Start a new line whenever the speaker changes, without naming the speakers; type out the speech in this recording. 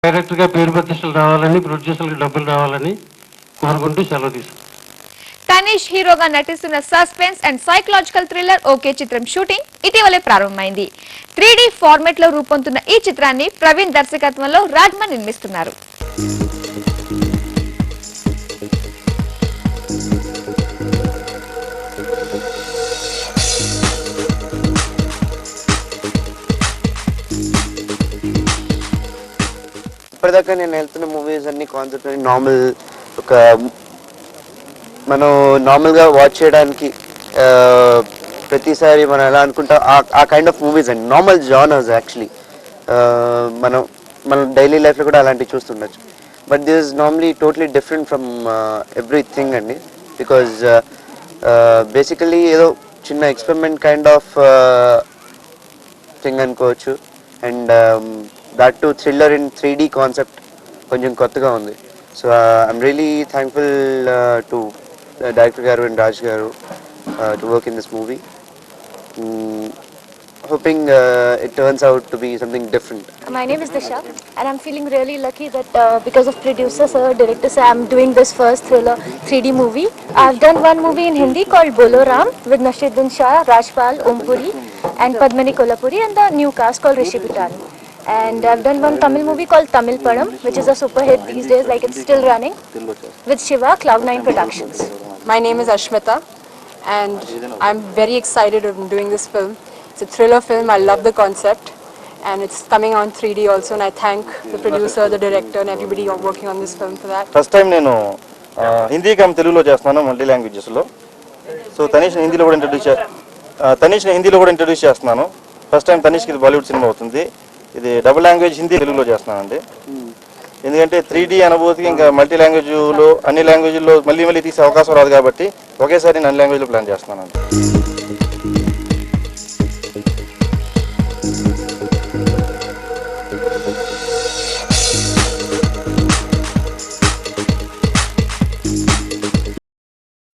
డైరెక్ట్గా పేరు ప్రతిష్టలు రావాలని, ప్రొడ్యూసర్లకు డబ్బులు రావాలని కోరుకుంటూ సెలవు తీసుకుంటాం.
తనీష్ హీరోగా నటిస్తున్న suspense and psychological thriller okay చిత్రం షూటింగ్ ఇటీవలే ప్రారంభమైంది. 3D ఫార్మాట్ లో రూపొందుతున్న ఈ చిత్రాన్ని ప్రవీణ్ దర్శకత్వంలో రాజ్మన్ నిర్మిస్తున్నారు.
ఇప్పటిదాకా నేను వెళ్తున్న మూవీస్ అన్ని కాన్సెప్ట్ నార్మల్, ఒక మనం నార్మల్గా వాచ్ చేయడానికి ప్రతిసారి మనం ఎలా అనుకుంటాం ఆ కైండ్ ఆఫ్ మూవీస్ అండి, నార్మల్ జానర్స్ యాక్చువల్లీ. మనం డైలీ లైఫ్లో కూడా అలాంటివి చూస్తుండొచ్చు. But this is normally totally different from everything అండి. బికాజ్ బేసికలీ ఏదో చిన్న ఎక్స్పెరిమెంట్ కైండ్ ఆఫ్ థింగ్ అనుకోవచ్చు. And that too thriller in 3D concept konjam kottaga undi. So I'm really thankful to director garu and Raj garu to work in this movie. Hoping it turns out to be something different.
My name is Disha and I'm feeling really lucky that because of producer sir, director sir, I'm doing this first thriller 3D movie. I've done one movie in Hindi called Bolo Ram with Nashiruddin Shah, Rajpal, Om Puri and Padmini Kolhapuri and the new cast called Rishi Butani. And I've done one Tamil movie called Tamil Padam, which is a super hit these days, like it's still running, with Shiva, Cloud9 Productions.
My name is Ashmita and I'm very excited of doing this film. It's a thriller film. I love the concept and it's coming on 3D also, and I thank the producer, the director and everybody working on this film for that.
First time nenu Hindi kam Telugulo chestunanu, multi languages lo. So Tanish ni Hindi lo kuda introduce chestunanu. First time Tanish ki Bollywood cinema avutundi. ఇది double language Hindi తెలుగులో చేస్తున్నానండి. ఎందుకంటే 3D అనుభూతికి ఇంకా multi లాంగ్వేజ్లో అన్ని లాంగ్వేజ్లో మళ్ళీ తీసే అవకాశం రాదు కాబట్టి ఒకేసారి నేను అన్ని లాంగ్వేజ్లో ప్లాన్ చేస్తున్నానండి.